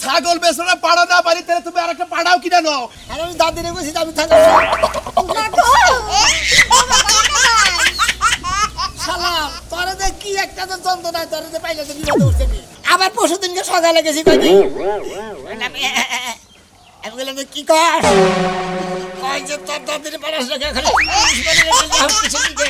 ছাগল বেচনা পাড়া না পারি তাহলে তুমি আরেকটা পাড়াও কিনে নাও। আর আমি দাদিরে কইছি আমি থাকবো শালা তোরে যে কি একটা তো যন্ত্রণা তোরে যে পাইলে তো বিপদে উঠছে নি। আবার পরশুদিনকে সকালে গেছি কইছি আমি বললাম যে কি কর কই যে তোর দাদিরে পাড়াস রেখে খালি কিছু দিকে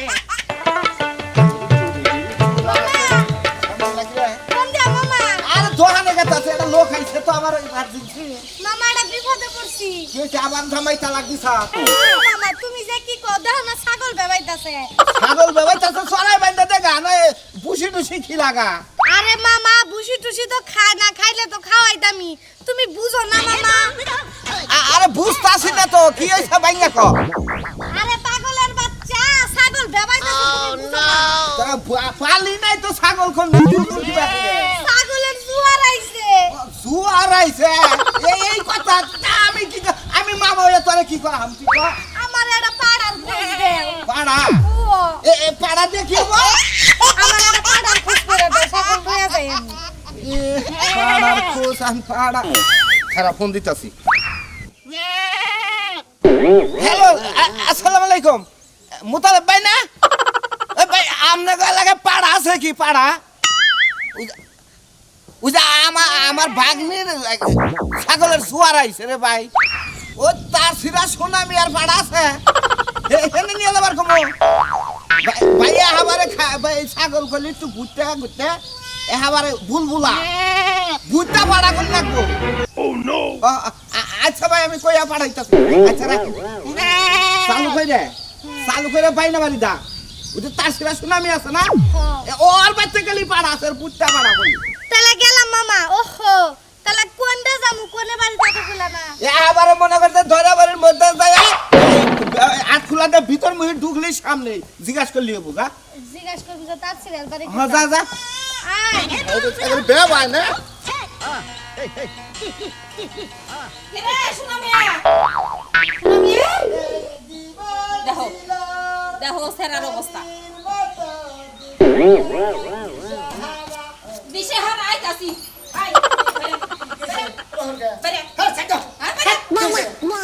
দোকানে গেছে একটা লোক আইছে তো আমার ইমার্জেন্সি মামা এটা বিপদে পড়ছি কি আবার থামাই তালাক দিছা মামা তুমি যে কি কও দাও না ছাগল বেবাইতাছে ছাগল বেবাইতাছে সরাই বাইন্দা দেখা না বুসি টুসি কি লাগা আরে মামা বুসি টুসি তো খায় না খাইলে তো খাওয়াইতামি তুমি বুঝো না মামা আরে বুঝতাছি না তো কি হইছে বাইঙ্গা কো আরে পাগলের বাচ্চা ছাগল বেবাইতাছে তুমি বুঝো না পালি নাই তো ছাগল কোন ছাগলের জুয়ার আইছে জুয়ার আইছে এই কথা আমি কি আমি মামা হইয়া তোরে কি করাম তুই কর আমার এটা পাড়ার খোঁজ দেও পাড়া ও এ পাড়া দেখিব আমার এটা পাড়ার খোঁজ করে দাও ছাগল লইয়া যাই আমি পাড়ার খোঁজ আমি পাড়া খারাপ ফোন দিতাছি। হ্যালো আসসালামু আলাইকুম মুতালেব ভাই না ভাই আপনার এলাকায় পাড়া আছে কি পাড়া ওই আমার ভাগ্নির ছাগলের জোয়ার আইছে রে ভাই ও তার সিরা সোনামি আর পাড়া আছে এখানে নিয়ে যাবার কম ভাইয়া আমারে ছাগল করলে একটু ঘুরতে ঘুরতে এবারে বুলবুলা ঘুরতে পাড়া করে রাখবো আচ্ছা ভাই আমি কইয়া পাঠাইতাছি আচ্ছা রাখি চালু করে পাই না বাড়ি দা ওই যে তার সিরা সোনামি আছে না ওর বাচ্চা গেলি পাড়া আছে ঘুরতে পাড়া করি তাহলে গেলাম মামা ওহো তাহলে কোনটা যামু কোনে বাড়ি থাকো খুলা না এবারে মনে করতে ধরা বাড়ির মধ্যে যায় আট খোলাতে ভিতর মুহি ঢুকলেই সামনে জিজ্ঞাসা করলি হবো গা জিজ্ঞাসা করবি যে তার সিরিয়াল বাড়ি হ্যাঁ যা যা আয় এগুলো বেয়া ভাই না কিরে সুনামিয়া দেখো দেখো সেরার অবস্থা দিশেহারা আইতাছি আই বেরে হ্যাঁ ছাড়ো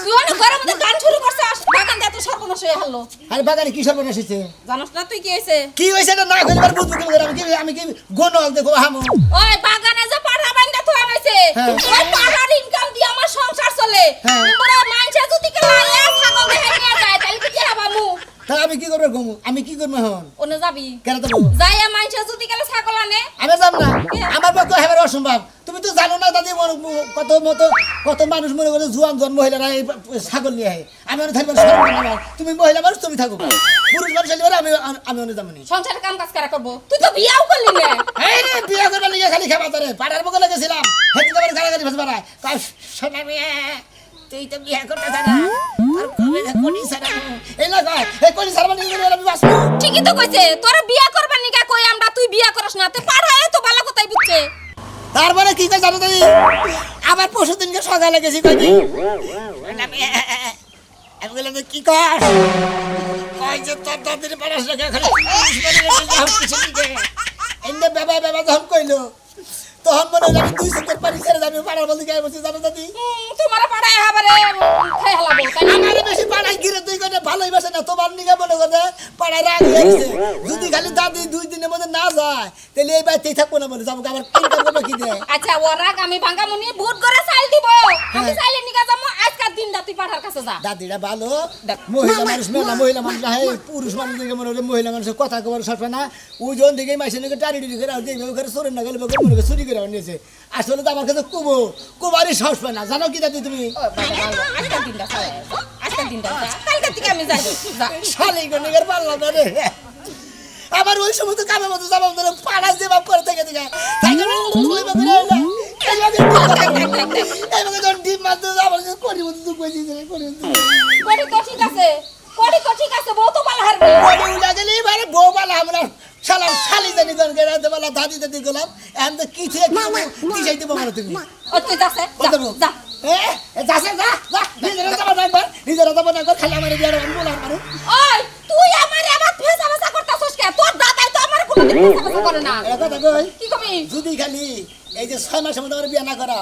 তুই অনেক ঘরের মধ্যে গান শুরু করছিস বাগান দিয়ে এত সর্বনাশ হয়ে হারলো আরে বাগানে কি সর্বনাশ হইছে জানোস না তুই কি হয়েছে কি হইছে না না কইবার বুঝবো কি করে আমি কি গোনল দেখো হামু ওই বাগানে যে পাড়া বাইন্দা থোয়া নাইছে হ্যাঁ। ওই পাড়ার ইনকাম দিয়ে আমার সংসার চলে হ্যাঁ। তোমরা মাইনছে যদি কে লাইয়া ছাগল দেখে নিয়ে যায় তাহলে কি হাবামু তা আমি কি করব গমু আমি কি করব এখন ওনে যাবি কেন তো যাইয়া মাইনছে যদি গেলে ছাগল আনে আমি যাব না আমার পক্ষে হেবার অসম্ভব তুমি তো জানো না দাদি কত মানুষ মনে করে জুয়ান জন মহিলারা এই ছাগল নিয়ে আহে আমি অনেক থাকবার সর্বনাশ তুমি মহিলা মানুষ তুমি থাকো পুরুষ মানুষ হলে আমি অনেক যাবনি সংসারে কাম কাজ করা করব তুই তো বিয়াও করলি না এই রে বিয়ে করবার লিগে খালি খাবার ধরে পাড়ার বগলে গেছিলাম হেদিন আবার গালাগালি ভাসবা না কই শোনা মিয়া তুই তো বিয়ে করতে জানা আর কবে কোনি সারা এই না কই এই কোনি সারা মানে আমি বাসবো ঠিকই তো কইছে তোরা বিয়া করবার নিকা কই আমরা তুই বিয়া করস না তে পাড়ায় তো ভালো কথাই বুঝছে তারপরে কি কই জানো তুমি আবার পরশুদিনকে সকালে গেছি কই আমি বললাম কি কর কই যে তোর দাদির পাড়াস রেখে খালি কিছু দিকে এনে বাবা যখন কইলো তখন মনে হলো আমি দুই চোখের পানি ছেড়ে যাবি পাড়ার মধ্যে গিয়ে বসে জানো দাদি তোমার পাড়ায় হাবারে খাই হালাবো তাই না? আমার বেশি পাড়ায় ঘিরে তুই করে ভালোই বাসে না তোমার নিকে মনে করে পাড়ায় রাগ হয়ে গেছে যদি খালি দাদি 2 দিনের মধ্যে না যায় তাহলে এই বাড়িতেই থাকবো না বলে যাবো আবার ইনকাম করবো কি দেয় আচ্ছা ওর রাগ আমি ভাঙা মুনি ভূত করে চাইল দিব আমি চাইলে নিকা যাবো আজকাল দিনটা তুই পাড়ার কাছে যা দাদিরা ভালো দেখ। মহিলা মানুষ মেলা মহিলা মানুষ না হয় পুরুষ মানুষ দিকে মনে হয় মহিলা মানুষের কথা খবর সরবে না ওই জন দিকে মাইসে নিকে টাড়ি করে আর দেখবে ওখানে চোরের না গেলে মনে করে চুরি করে নিয়েছে আসলে তো আমার কাছে কুবারই সাহস পায় না জানো কি দাদি তুমি আজকাল দিনটা চাই আজকাল দিনটা যা কালকে থেকে আমি যাই যা শালি গনিকের পারলাম না রে আবার ওই সমস্ত কামের মতো যাবো ধরে পাড়া যে বাপ করে থেকে দিকে এইভাবে যখন ডিম মারতে যাবো করি মতো তুই কই দিয়েছে করি কোটি তো ঠিক আছে বউ তো ভালো হারবে উলা গেলি মানে বউ বালা আমরা শালা শালি জানি কোন গেরাতে বালা দাদি দাদি গেলাম এখন তো কি থেকে কি চাইতে পারো তুমি ও তুই যাচ্ছে যা যাচ্ছে যা নিজেরা যাবো না একবার খালি আমার বিয়ার আমি বলা মারু ওই তুই আমারে আবার ফেসা ফেসা করতাছস কে তোর দাদাই তো আমার কোনোদিন ফেসা ফেসা করে না এটা কথা কই কি কবি যদি খালি এই যে 6 মাসের মধ্যে আমার বিয়ে না করা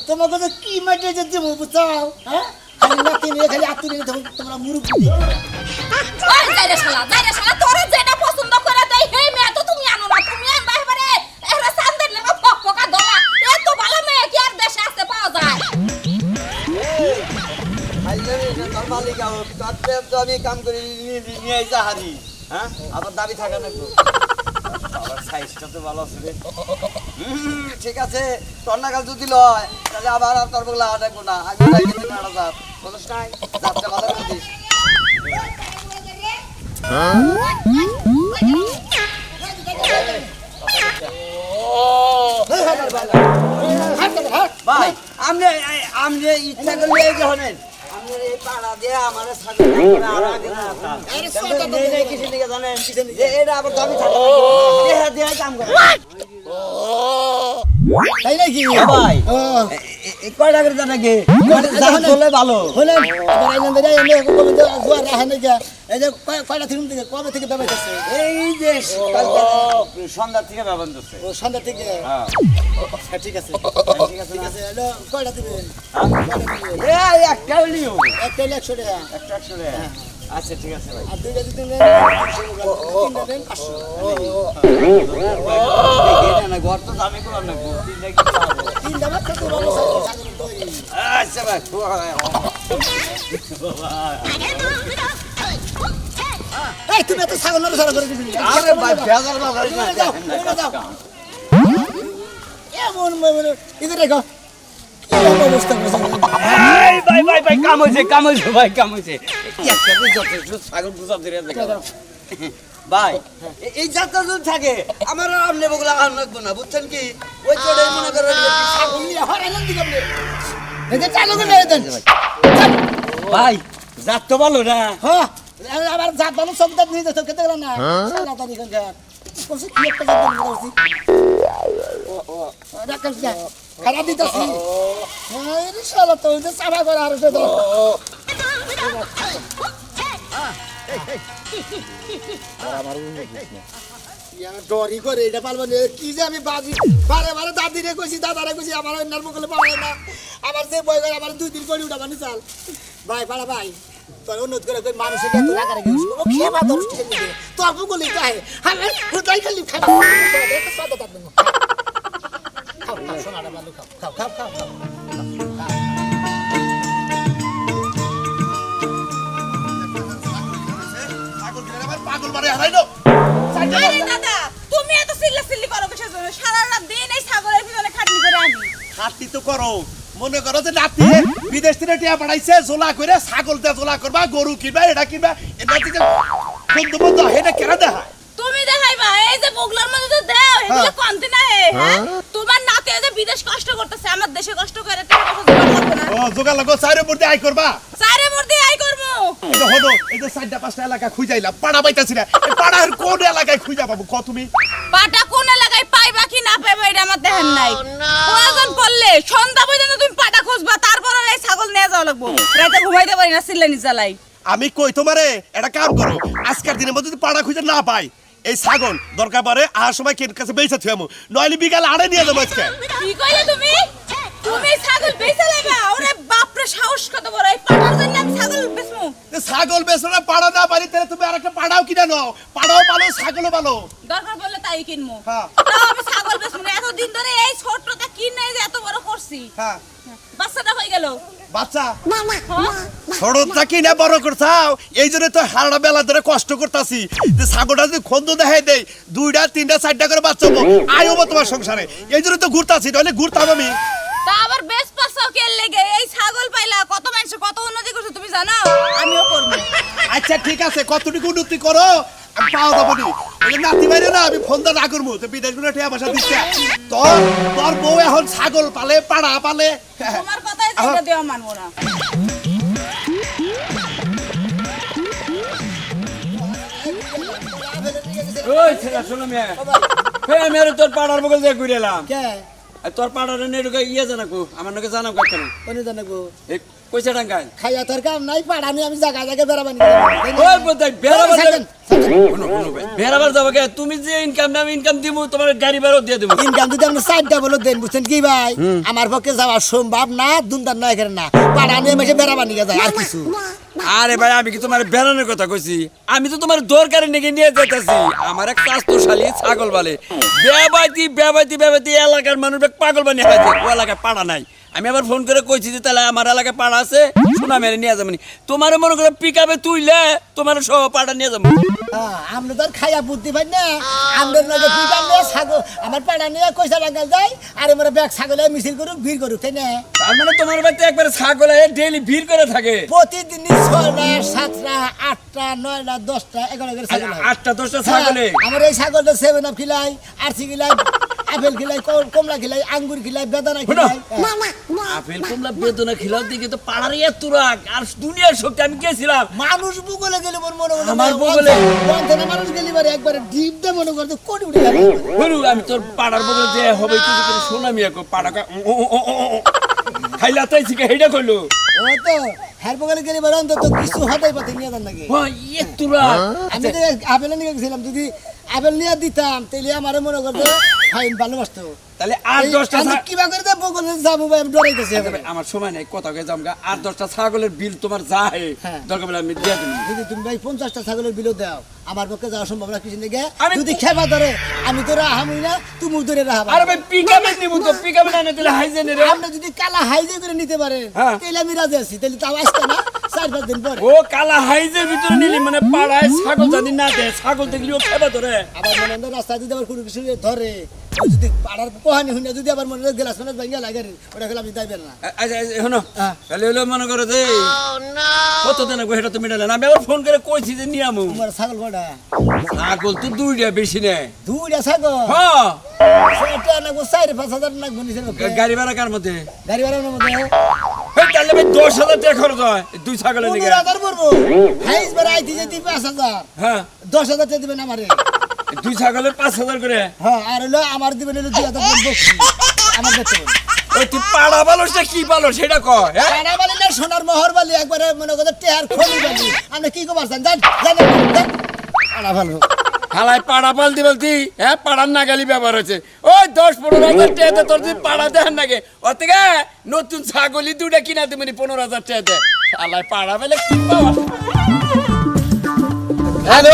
তোমাকে তো কি মাঠে যে দেবো বুঝাও হ্যাঁ খালি নাতি নিয়ে খালি আত্মীয় নিয়ে তোমরা মুরুব্বি ওই যাইরে শালা তোরে যেটা পছন্দ করে দেই হেই মেয়ে তো তুমি আনো না তুমি আনবা এবারে এরা সান্দের লাগা ফকফকা দলা এত ভালো মেয়ে কি আর দেশে আসতে পাওয়া যায় তোর মালিকা তার তো আমি কাম করে নিয়ে আইসা হারি হ্যাঁ আবার দাবি থাকা না আবার সাইজটা তো ভালো আছে রে ঠিক আছে তোর নাগাল যদি লয় তাহলে আবার আর তোর বগলা আটাকবো না আমি যাইতে না আড়া বলছ নাই যাত্রা কথা বলছিস ভাই আমি ইচ্ছা করলে এই যে হনেন আপনার এই পাড়া দিয়ে আমার সাথে আর আগে না কিছু দিকে জানেন যে এটা আবার দাবি থাকে দেহা দেহা কাম করে তাই নাকি ভাই এই কয়টা করে জানা কি হলে ভালো হলে আবার আইলেন বেরে এনে বলে যে জোয়ার রাখে নাকি এই যে কয়টা থেকে কবে থেকে ব্যবহার করছে এই যে কালকে সন্ধ্যা থেকে ব্যবহার করছে ও সন্ধ্যা থেকে হ্যাঁ ঠিক আছে ঠিক আছে হলো কয়টা দিবেন এই একটা হলিও একটা 100 টাকা একটা আসলে আচ্ছা ঠিক আছে ভাই আর দুইটা দিতেন তিনটা দেন 500 না ঘর তো দামি করলাম না তিনটা কি তিনটা বাচ্চা তো ভালো সাগর দই আচ্ছা ভাই এই তুমি এত ছাগল না সারা করে দিবি আরে ভাই বেজার বাজার না এমন মানে ইধর দেখো কি অবস্থা করেছে এই ভাই কাম হইছে ভাই কাম হইছে একটা তো যথেষ্ট ছাগল গুছাব ধরে দেখা ভাই এই যাত্রা যদি থাকে আমার আর আমনে বগলা আর লাগবো না বুঝছেন কি ওই চড়ে মনে করে ছাগল নিয়ে হরাইলেন দিকে আপনি এই যে চালু করে দেন ভাই জাত তো ভালো না হ্যাঁ আবার জাত ভালো সবদাত নিয়ে যেতে খেতে গেল না সারা তারিখ কার কোসে কি একটা জাত ভালো করছি ও রাখাস না খারাপ দিতেছি হ্যাঁ রে শালা তো যে সাবা করে আর তো ডরি করে এটা পারবো না কি যে আমি বাজি বারে বারে দাদিরে কইছি দাদারে কইছি আমার অন্যার মুখলে পারে না আমার যে বই করে আমার 2 দিন করে উঠাবানি চাল ভাই পাড়া ভাই তোর অনুরোধ করে কই মানুষের এত রাখা রেখে ও খেবা তোর স্টেশন দিকে তোর বুকলি তাই আমি কোথায় খালি খাবো এটা সাদা থাকবে না খাও খাও সোনাটা ভালো খাও খাও খাও খাও পাগল মারে হারাইলো আরে দাদা তুমি এত সিল্লি করো কিসের জন্য সারা রাত দিন এই ছাগলের পিছনে খাটনি করে আমি হাতি তো করো মনে করো যে নাতি বিদেশ থেকে টিয়া পাঠাইছে জোলা করে ছাগল দিয়ে জোলা করবা গরু কিনবা এটা কিনবা এটা থেকে বন্ধু বন্ধু এটা কেনা দেখা তুমি দেখাইবা এই যে বগলার মধ্যে তো দাও এগুলো কমতে না হ্যাঁ তোমার নাতে যে বিদেশ কষ্ট করতেছে আমার দেশে কষ্ট করে টাকা পয়সা জোগাড় করতে না ও জোগাড় লাগো চাইরে মধ্যে আই করবা সারে মধ্যে আই করমু এটা হলো এই যে 4টা 5টা এলাকা খুঁজাইলাম পাড়া পাইতাছি না এই পাড়ার কোন এলাকায় খুঁজা পাবো কত তুমি পাটা কোন এলাকায় পাইবা কি না পাইবা এটা আমার দেখেন নাই প্রয়োজন পড়লে সন্ধ্যা পর্যন্ত তুমি পাটা খুঁজবা তারপর এই ছাগল নিয়ে যাওয়া লাগবো রাতে ঘুমাইতে পারি না সিল্লানি জ্বালাই আমি কই তোমারে এটা কাম করো আজকের দিনের মধ্যে যদি পাড়া খুঁজে না পাই এই ছাগল দরকার পড়ে আর সময় কেন কাছে বেঁচে থুয়ামু নইলে বিকাল আড়ে নিয়ে যাবো আজকে কি কইলে তুমি তুমি ছাগল বেচে লাইবা ওরে বাপ রে সাহস কত বড় এই পাটার জন্য আমি ছাগল বেচমু ছাগল বেচো না পাড়া না পারি তাহলে তুমি আরেকটা পাড়াও কিনে নাও পাড়াও ভালো ছাগলও ভালো দরকার পড়লে তাই কিনমু হ্যাঁ। তাও আমি ছাগল বেচমু না এতদিন ধরে এই ছোটটা কিনে যে এত বড় করছি হ্যাঁ বাচ্চাটা হয়ে গেল বাচ্চা হ্যাঁ? ছোটটা কিনে বড় করছাও এই জন্য তো হাড়া বেলা ধরে কষ্ট করতাছি যে ছাগলটা যদি খন্দ দেখাই দেয় 2টা 3টা 4টা করে বাচ্চা হবো আয় হবো তোমার সংসারে এই জন্য তো ঘুরতাছি নইলে ঘুরতাম আমি তা আবার বেশ পাসাও কে লেগে এই ছাগল পাইলা কত মানুষ কত উন্নতি করছে তুমি জানো আমিও করব আচ্ছা ঠিক আছে কতটুকু উন্নতি করো আমি পাওয়া যাবো নি এই নাতি বাইরে না আমি ফোন দা না করবো তো বিদেশ গুলো টিয়া পয়সা দিচ্ছে তোর তোর বউ এখন ছাগল পালে পাড়া পালে তোমার কথাই যেটা দেওয়া মানবো না ওই ছেলে শোনো মেয়ে হ্যাঁ মেরে তোর পাড়ার বগল দিয়ে ঘুরে এলাম কে আর তোর পাড়ার নেড়ুকে ইয়ে জানাকো আমার নাকি জানাবো কেন কোনে জানাবো এই কইছে টাঙ্গাই খাইয়া তোর কাম নাই পাড়া নিয়ে আমি জায়গা জায়গায় বেড়াবানি ওই বোধহয় বেড়াবার বেড়াবার যাবো কে? তুমি যে ইনকাম না আমি ইনকাম দিব, তোমার গাড়ি ভাড়াও দিয়ে দেবো। ইনকাম যদি আপনি 4টা বলে দেন বুঝছেন কি ভাই আমার পক্ষে যাওয়া সম্ভব না দুমদার না এখানে না পাড়া নিয়ে মেশে বেড়াবানি যায় আর কিছু আরে ভাই আমি কি তোমার বেড়ানোর কথা কইছি? আমি তো তোমার দরকারি নাকি নিয়ে যেতেছি। আমার এক স্বাস্থ্যশালী ছাগল বলে বেবাইতি এলাকার মানুষ পাগল বানিয়ে হয়েছে, ও এলাকায় পাড়া নাই। আমি আবার ফোন করে কইছি যে তাহলে আমার এলাকায় পাড়া আছে, শোনা মেরে নিয়ে যাবো। তোমার মনে করে পিক আপে তুইলে তোমার সহ পাড়া নিয়ে যাবো। আমরা তো আর খাইয়া বুদ্ধি পাই না আমরা নাকি পিকার নিয়ে ছাগল আমার পাড়া নিয়ে কইসা লাগাল যায় আর আমরা ব্যাগ ছাগলে মিছিল করুক ভিড় করুক তাই না তার মানে তোমার বাড়িতে একবার ছাগল ডেইলি ভিড় করে থাকে? প্রতিদিনই 6টা 7টা 8টা 9টা 10টা 11টা করে ছাগল হয়। 8টা 10টা ছাগলে আমার এই ছাগলটা 7 আপ খিলাই আরসি খিলাই আপেল খিলাই কমলা খিলাই আঙ্গুর খিলাই বেদানা খিলাই আপেল কমলা বেদনা খিলাও দিকে তো পাড়ার এত রাগ আর দুনিয়ার শক্তি। আমি গেছিলাম মানুষ ভূগোলে গেলে মনে করে আমার ভূগোলে? মানুষ গেলে বারে একবারে ডিপ দে মনে করতে কোটি উঠে যাবে আমি তোর পাড়ার বগলে যে হবে তুই করে শোনামি এক পাড়া খাইলা তাই শিখে হেডা কইলো ও তো হের ভূগোলে গেলে বারে অন্তত কিছু হতাই পাতে নিয়ে যান নাকি হ্যাঁ এত রাগ। আমি তো আপেল নিয়ে গেছিলাম যদি আপেল নিয়ে দিতাম তাহলে আমার মনে করতে ফাইন ভালোবাসতো তাহলে 8-10টা কিবা করে দেবো বলে যাবো ভাই আমি ডরাইতেছি আমার সময় নাই কথা কে জামগা 8-10টা ছাগলের বিল তোমার যা হে হ্যাঁ। দরকার বলে আমি দিয়ে দিই। যদি তুমি ভাই 50টা ছাগলের বিলও দাও আমার পক্ষে যাওয়া সম্ভব না কিছু নেই আমি- যদি খেবা ধরে আমি তো রাহামই না তুমি ধরে রাহাবা আরে ভাই পিকআপে নিব তো পিকআপে না দিলে হাইজেনে রে। আপনি যদি কালা হাইজে করে নিতে পারেন হ্যাঁ। তাহলে আমি রাজি আছি তাহলে তাও আসতে না 4-5 দিন পরে ও কালা হাইজের ভিতরে নিলি মানে পাড়ায় ছাগল জানি না দে ছাগল দেখলিও খেবা ধরে। আবার মনে হয় রাস্তা যদি আবার কোনো কিছু ধরে ওই যদি পাড়ার কোহানি হইনা যদি আবার মনে হয় গ্লাস মানে ভাঙিয়া লাগে ওটা খেলে আমি যাইবেন না আচ্ছা শোনো হ্যাঁ। তাহলে হলো মনে করো যে কতদিন আগে এটা তুমি মিটালে না। আমি আবার ফোন করে কইছি যে নিয়ামু তোমার ছাগল কটা ছাগল তো 2টা বেশি নেই। 2টা ছাগল হ্যাঁ সেটা লাগবো 4-5 হাজার লাগবো নিচে গাড়ি ভাড়া কার মধ্যে? গাড়ি ভাড়ার মধ্যে এই তাহলে ভাই 10,000 টাকা খরচ হয় এই 2 ছাগলের নিকে। 15,000 পড়বো হাইজ বেড়া আইতে যেতে 5,000 হ্যাঁ 10,000 টাকা দিবেন আমারে 2 ছাগলের 5,000 করে। হ্যাঁ আর হলো আমার দিবেন হলো 2,000 বকছি আমার বেতন ওই তুই পাড়া বালসটা কি বালো সেটা কয় হ্যাঁ? কানা বালি না সোনার মোহর বালি একবারে মনে করতে টেহার খনি বালি আপনি কি কবার চান জান জান আনা ভালো হালাই পাড়া পালতি বলতি হ্যাঁ পাড়ার নাগালি ব্যবহার হয়েছে। ওই 10-15,000 টাকা তোর যদি পাড়া দেন নাকি ওর থেকে নতুন ছাগলি 2টা কিনা তুমি 15,000 টাকা দে। হালাই পাড়া পেলে কি পাওয়া? হ্যালো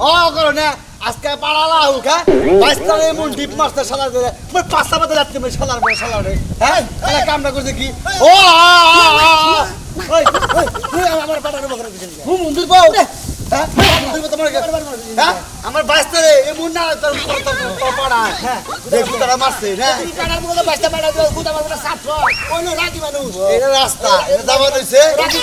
ও করো না আজকে পাড়ালা হুকা বাইস্তারে মন ডিপ মারতে শালা করে মই পাঁচটা বাজে রাতে মই শালার বড় শালা রে হ্যাঁ এলা কামটা করছে কি ও ওই ওই আমার পাড়ার বকরে দিছেন হুম মন্দির পাও হ্যাঁ মন্দির তোমার হ্যাঁ আমার বাইস্তারে এই মুন না তোর পাড়া হ্যাঁ দেখু তারা মারছে না তুমি কানার মধ্যে বাচ্চা বাড়া দাও গুদা মারবো সাত কোন রাগি মানুষ এটা রাস্তা এটা যাবা হইছে রাগি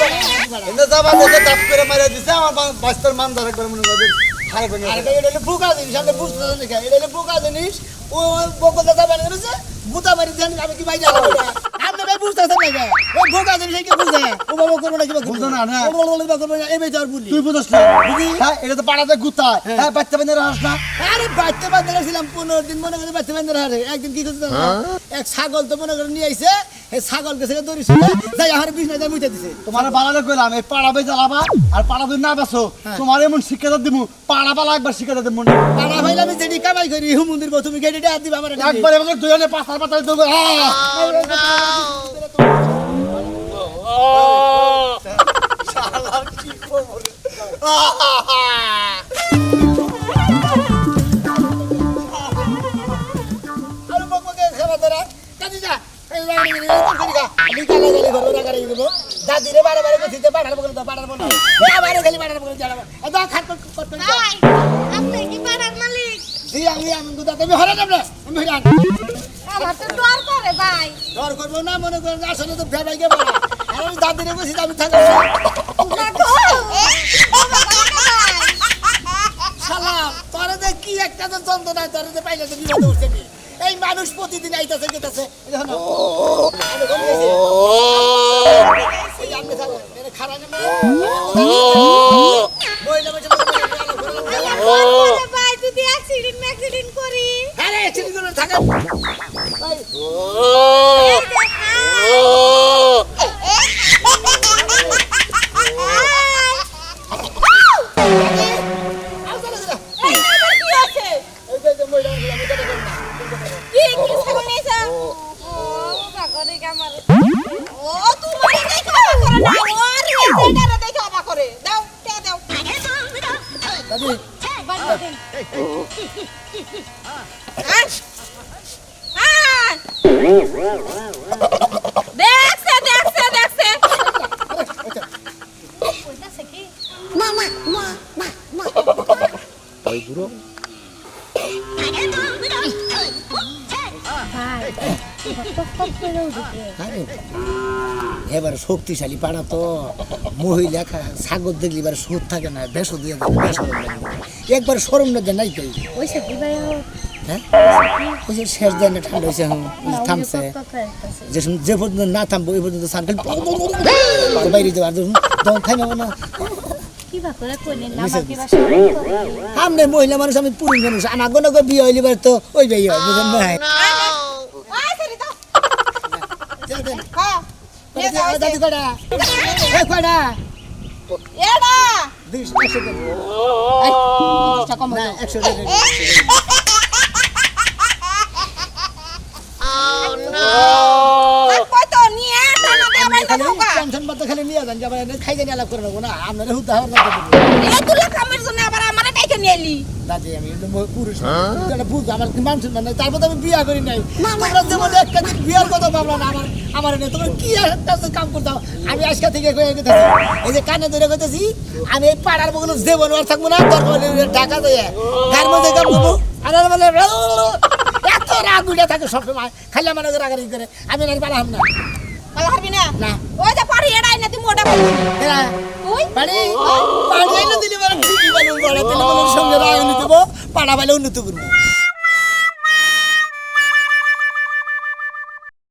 বাড়া এটা যাবা হইছে দাপ করে মারা দিছে আমার বাইস্তার মান ধরে করে মনে করে হারে করে আর এটা হলো বোকা জিনিস আপনি বুঝতে না এটা হলো বোকা জিনিস ও বকল দাদা বাড়ি দিছে গুদা মারি দেন আমি কি বাইরে আলাদা আপনি ভাই বুঝতেছেন না ওই বোকা জিনিস কি বুঝে ও বাবা করব না কি বুঝো না, না। ও বাবা করব না এই বেজার বলি তুই বুঝছ না বুঝি হ্যাঁ এটা তো পাড়াতে গুতা হ্যাঁ বাচ্চা বান্ধে রাস না আরে বাচ্চা বান্ধা ছিলাম 15 দিন মনে করে বাচ্চা বান্ধা হারে একদিন কি করতে এক ছাগল তো মনে করে নিয়ে আইছে এই ছাগল গেছে দড়ি ছিল যাই আর বিছনা যায় মুইতে দিছে তোমার বালালে কইলাম এই পাড়া বে জ্বালাবা আর পাড়া দুই না বাসো তোমার এমন শিক্ষা দিমু পাড়া বালা একবার শিক্ষা দিমু পাড়া ভাইলা আমি যেটি কামাই করি হুম মন্দির তুমি গেটে হাত দিবা আমার একবার এবারে দুজনে পাতার পাতার দেবো আর বকবকে খাওয়া ধরা কাজে যা এই লাগি করি গা আমি কালা গালি ঘর না গালি দেব দাদি রে বারে বারে কইতে পাড়ার বকল তো পাড়ার বকল এ আবার খালি পাড়ার বকল যাবা দা খাট করতে ভাই আপনি কি পাড়ার মালিক? জি আমি দুদা তুমি হরে যাব না আমি হইরান আমার তো ডর করে ভাই। ডর করব না মনে করেন আসলে তো ফেবাইকে বলা আর আমি দাদি রে কইছি আমি থাকব না তো ও বাবা ভাই সালাম তোরে যে কি একটা তো যন্ত্রণা তোরে যে পাইলে তো বিপদে উঠছে নি এই মানুষ প্রতিদিন আইতাছে গেতাছে দেখো না এই আমি থাকো এর খারা না বইলা বইলা বলে ভাই যদি অ্যাক্সিডেন্ট করি আরে চিনি করে থাকা এই দেখা দেন দেখছে দেখছে দেখছে কইতাছে কি ভাই টপ টপ করে উঠে এবার শক্তিশালী পাড়া তো মহিলা ছাগল দেখলি এবার সুদ থাকে না বেশ দিয়ে দেবে বেশ একবার সরম না যে নাই কই ওইসে কি ভাই হ্যাঁ ওই যে শেষ দেন ঠান্ডা হয়েছে থামছে যে পর্যন্ত না থামবো ওই পর্যন্ত সান বাইরে যাওয়ার তখন থামে না কি বা করে কইনি না মিশে বাকি ভাষা আমনে মহিলা মানুষ আমি পুরুষ মানুষ আমার কোনো বিয়ে হইলে এবার তো ওই বিয়ে হয় বুঝেন না ওই সরি তো দাদি কটা এই কটা এডা 20 100 টাকা এই টাকা কম না 100 টাকা কই তো নিয়ে টানা দে ভাই খালি ঢোকা টেনশন মত খালি নিয়ে যান যাবার খাই জানি আলাপ করে নেবো না আপনারা হুদা হওয়ার না এই তুলা কামের জন্য আবার আমারে ডাইকে নিয়ে এলি দাদি আমি পুরুষ এটা বুঝ আমার মানুষ নাই তারপর তো আমি বিয়া করি নাই তোমরা যেমন একটা দিন বিয়ার কথা ভাবলা না আমার নেই তোমরা কি একটা কাম করতাম আমি আজকে থেকে কয়ে গেতেছি এই যে কানে ধরে গেতেছি আমি এই পাড়ার বগুলো যে বনবার থাকবো না দরকার টাকা দেয় তার মধ্যে কাম করবো আর বলে এত রাগ উঠে থাকে সবসময় খালি আমার রাগারি করে আমি নাকি পারাম না পালা হারবি না না ওই যে পারি এডাই না তুই মোটা বল এরা তুই বাড়ি বাড়ি এনে দিলে বড় ঠিকই বলুন বড় তেলে বলুন সঙ্গে রায় এনে দেবো পাড়া বাইলে উন্নত করবো